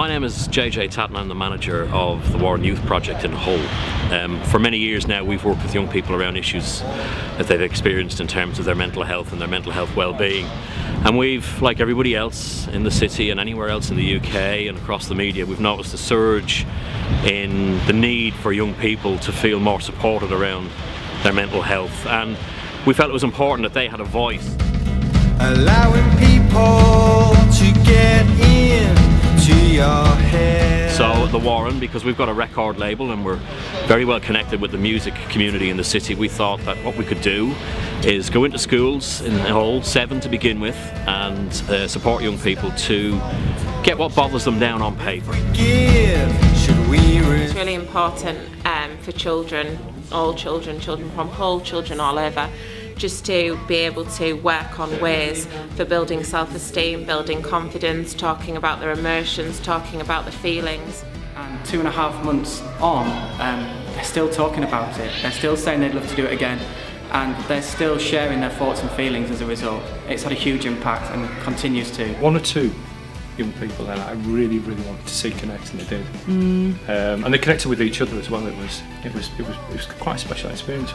My name is JJ Tatton. I'm the manager of the Warren Youth Project in Hull. For many years now we've worked with young people around issues that they've experienced in terms of their mental health and their mental health well-being. And we've, like everybody else in the city and anywhere else in the UK and across the media, we've noticed a surge in the need for young people to feel more supported around their mental health. And we felt it was important that they had a voice. Allowing people to get into your head. So the Warren, because we've got a record label and we're very well connected with the music community in the city, we thought that what we could do is go into schools in Hull, 7 to begin with, and support young people to get what bothers them down on paper. It's really important for children, all children from Hull, children all over, just to be able to work on ways for building self-esteem, building confidence, talking about their emotions, talking about the feelings. And 2.5 months on, they're still talking about it. They're still saying they'd love to do it again, and they're still sharing their thoughts and feelings as a result. It's had a huge impact and continues to. 1 or 2 young people that I really wanted to see connect, and they did. And they connected with each other as well. It was quite a special experience.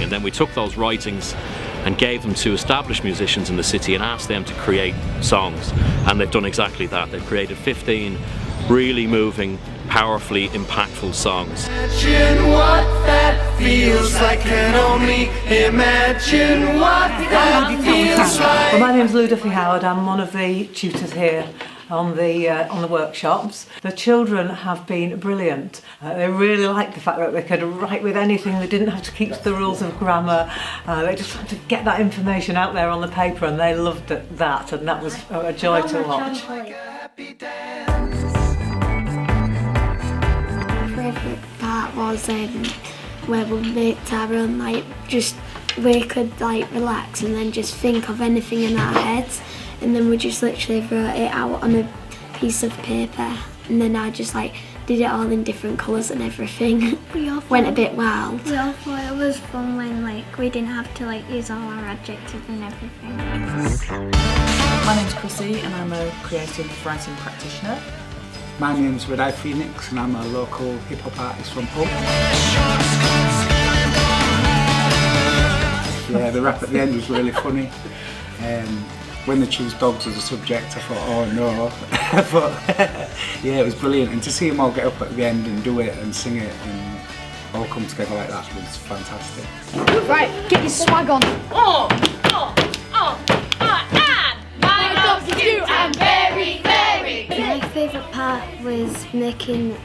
And then we took those writings and gave them to established musicians in the city and asked them to create songs, and they've done exactly that. They've created 15 really moving, powerfully impactful songs. Imagine what that feels like, can only imagine what that feels like. Well, my name's Huw Howard. I'm one of the tutors here on the workshops. The children have been brilliant. They really liked the fact that they could write with anything. They didn't have to keep to the rules of grammar. They just had to get that information out there on the paper, and they loved that, and that was a joy to watch. My favourite part was where we made our own, we could relax and then just think of anything in our heads, and then we just literally wrote it out on a piece of paper, and then I just did it all in different colours and everything. Went a bit wild. We all thought it was fun when we didn't have to use all our adjectives and everything. My name's Chrissy and I'm a creative writing practitioner. My name's Huw Phoenix and I'm a local hip hop artist from Hull. Yeah, the rap at the end was really funny. When they chose dogs as a subject, I thought, oh no. But yeah, it was brilliant. And to see them all get up at the end and do it and sing it and all come together like that was fantastic. Right, get your swag on. My dog's cute and very, very. My favourite part was making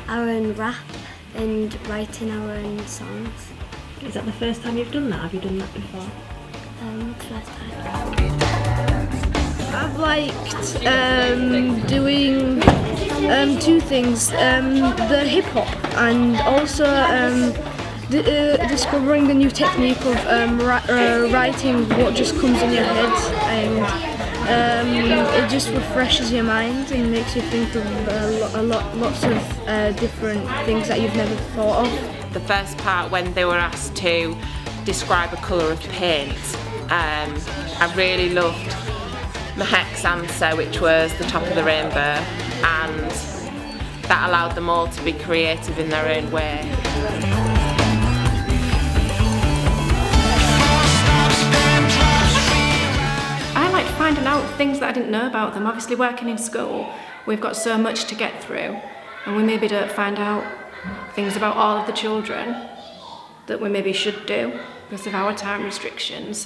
our own rap and writing our own songs. Is that the first time you've done that? Have you done that before? First time. I've liked doing 2 things, the hip hop and also discovering the new technique of writing what just comes in your head, and it just refreshes your mind and makes you think of lots of different things that you've never thought of. The first part, when they were asked to describe a colour of paint, I really loved Mahek's answer, which was the top of the rainbow, and that allowed them all to be creative in their own way. I liked finding out things that I didn't know about them. Obviously, working in school, we've got so much to get through, and we maybe don't find out things about all of the children that we maybe should do because of our time restrictions.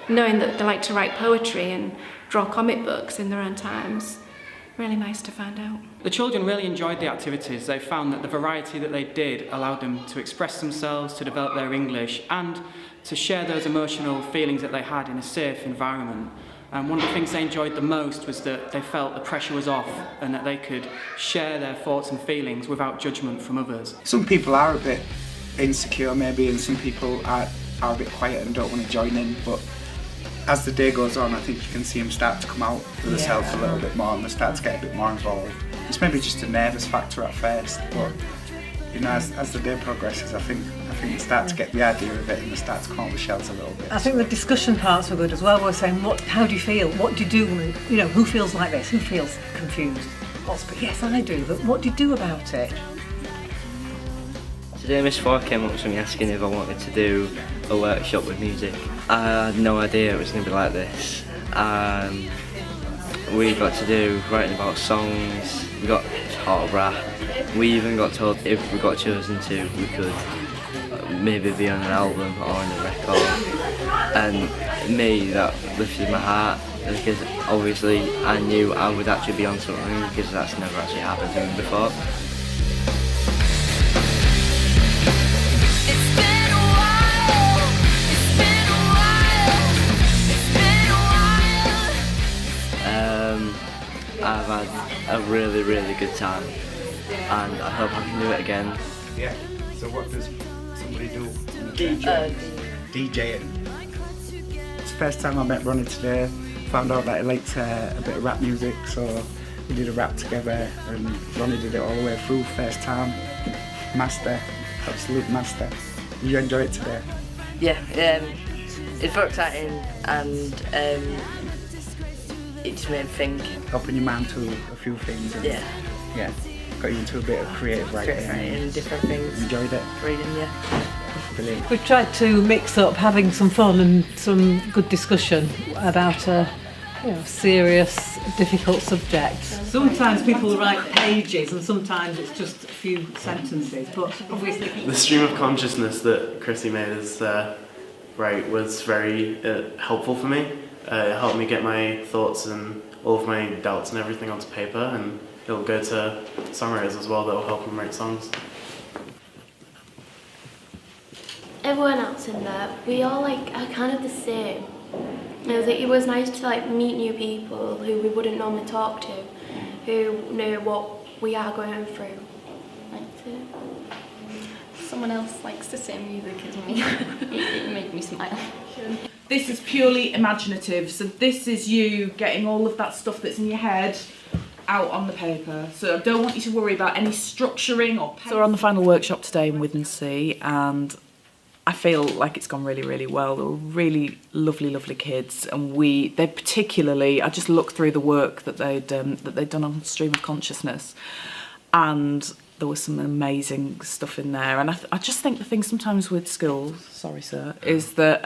Knowing that they like to write poetry and draw comic books in their own times, really nice to find out. The children really enjoyed the activities. They found that the variety that they did allowed them to express themselves, to develop their English, and to share those emotional feelings that they had in a safe environment. And one of the things they enjoyed the most was that they felt the pressure was off and that they could share their thoughts and feelings without judgment from others. Some people are a bit insecure maybe, and some people are a bit quiet and don't want to join in, but as the day goes on, I think you can see them start to come out for themselves a little bit more, and they start to get a bit more involved. It's maybe just a nervous factor at first, but you know, as the day progresses, I think they start to get the idea of it and they start to come out the shells a little bit. I think the discussion parts were good as well. We're saying, how do you feel? What do you do? You know, who feels like this? Who feels confused? Yes, I do, but what do you do about it? Today Miss Ford came up to me asking if I wanted to do a workshop with music. I had no idea it was going to be like this. We got to do writing about songs, we got taught rap. We even got told if we got chosen to, we could maybe be on an album or on a record. And me, that lifted my heart, because obviously I knew I would actually be on something, because that's never actually happened to me before. I've had a really, really good time, and I hope I can do it again. Yeah, so what does somebody do? DJing. It's the first time I met Ronnie today. Found out that he liked a bit of rap music, so we did a rap together, and Ronnie did it all the way through, first time. Master, absolute master. Did you enjoy it today? Yeah, it's very exciting, and it just made me think. Open your mind to a few things. And, yeah. Got you into a bit of creative writing. And different things. Enjoyed it? Reading, yeah. Brilliant. We've tried to mix up having some fun and some good discussion about a serious, difficult subject. Sometimes people write pages and sometimes it's just a few sentences, but obviously... The stream of consciousness that Chrissy made us write was very helpful for me. It helped me get my thoughts and all of my doubts and everything onto paper, and it'll go to songwriters as well that will help them write songs. Everyone else in there, we all are kind of the same. It was nice to meet new people who we wouldn't normally talk to, who know what we are going through. Someone else likes the same music as me. It made me smile. This is purely imaginative, so this is you getting all of that stuff that's in your head out on the paper. So I don't want you to worry about any structuring or... So we're on the final workshop today in Withensea, and I feel like it's gone really, really well. They were really lovely, lovely kids, and they particularly, I just looked through the work that they'd done on Stream of Consciousness, and there was some amazing stuff in there. And I just think the thing sometimes with schools, sorry sir, is that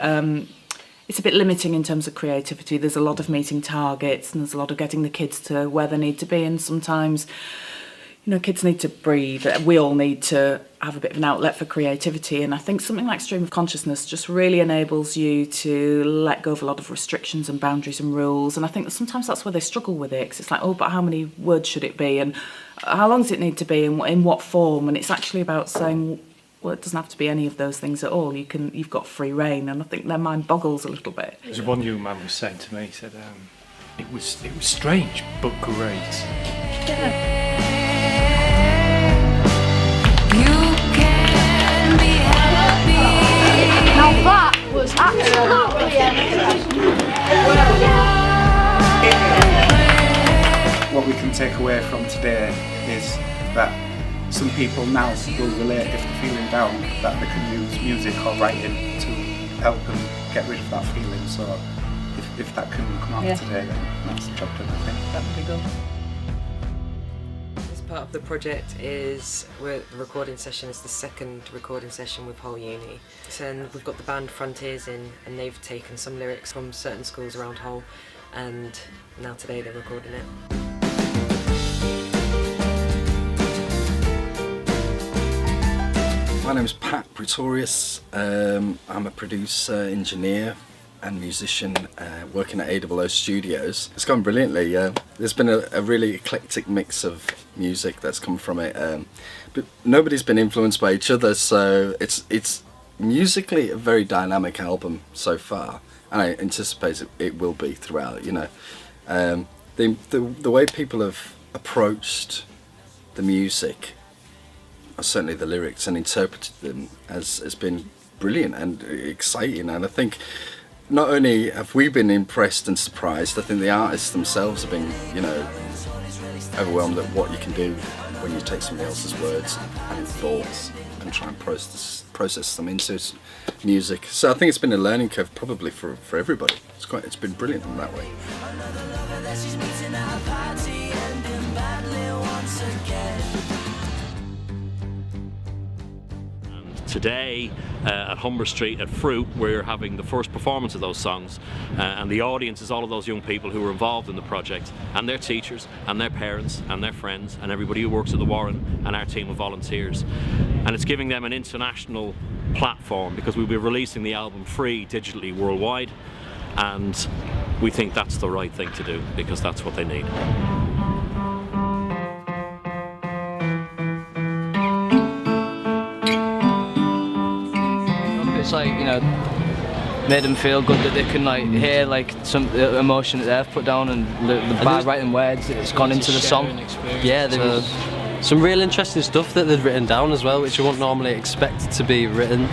it's a bit limiting in terms of creativity. There's a lot of meeting targets and there's a lot of getting the kids to where they need to be, and sometimes, kids need to breathe. We all need to have a bit of an outlet for creativity, and I think something like Stream of Consciousness just really enables you to let go of a lot of restrictions and boundaries and rules, and I think that sometimes that's where they struggle with it, because it's like, but how many words should it be, and how long does it need to be, and in what form? And it's actually about saying, well, it doesn't have to be any of those things at all. You've got free reign, and I think their mind boggles a little bit. There's one young man was saying to me, he said, it was strange but great. Yeah. Now that was absolutely What we can take away from today is that some people now will relate, if they're feeling down, that they can use music or writing to help them get rid of that feeling. So if that can come out today, then that's the job done, I think. That would be good. Part of the project is the recording session is the second recording session with Hull Uni. And we've got the band Frontiers in, and they've taken some lyrics from certain schools around Hull, and now today they're recording it. My name's Pat Pretorius. I'm a producer, engineer and musician working at AOO Studios. It's gone brilliantly. There's been a really eclectic mix of music that's come from it, but nobody's been influenced by each other, so it's musically a very dynamic album so far, and I anticipate it will be throughout. The way people have approached the music, or certainly the lyrics, and interpreted them has been brilliant and exciting, and I think not only have we been impressed and surprised, I think the artists themselves have been, overwhelmed at what you can do when you take somebody else's words and thoughts and try and process them into music. So I think it's been a learning curve probably for everybody. It's been brilliant in that way. Today at Humber Street at Fruit, we're having the first performance of those songs, and the audience is all of those young people who were involved in the project, and their teachers and their parents and their friends and everybody who works at the Warren and our team of volunteers. And it's giving them an international platform, because we'll be releasing the album free digitally worldwide, and we think that's the right thing to do, because that's what they need. It's like, you know, made them feel good that they can like hear like some emotion that they've put down, and by writing words it's gone into the song. Yeah, there's some real interesting stuff that they'd written down as well, which you wouldn't normally expect to be written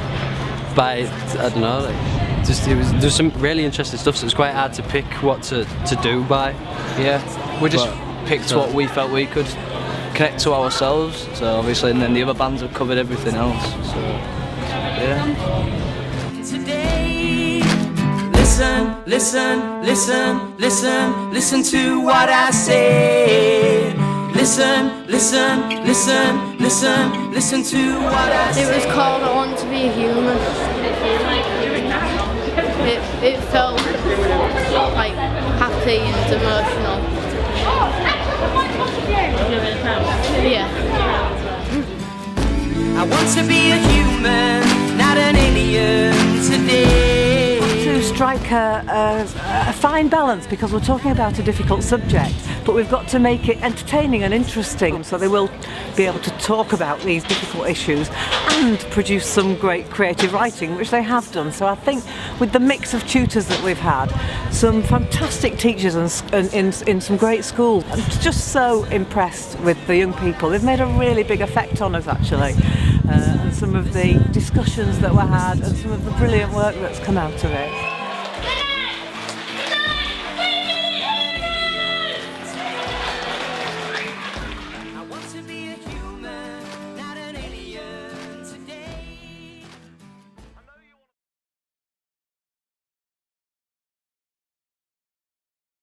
by, I don't know, like, there's some really interesting stuff, so it's quite hard to pick what to do by. Yeah, we just picked what we felt we could connect to ourselves, so obviously, and then the other bands have covered everything else, so yeah. Today, listen, listen, listen, listen, listen to what I say. Listen, listen, listen, listen, listen to what I say. It was called I Want to Be a Human. It felt like happy and emotional. Yeah. I want to be a human, not an alien today. To strike a fine balance, because we're talking about a difficult subject, but we've got to make it entertaining and interesting, so they will be able to talk about these difficult issues and produce some great creative writing, which they have done. So I think with the mix of tutors that we've had, some fantastic teachers and in some great schools, I'm just so impressed with the young people. They've made a really big effect on us, actually, and some of the discussions that were had and some of the brilliant work that's come out of it.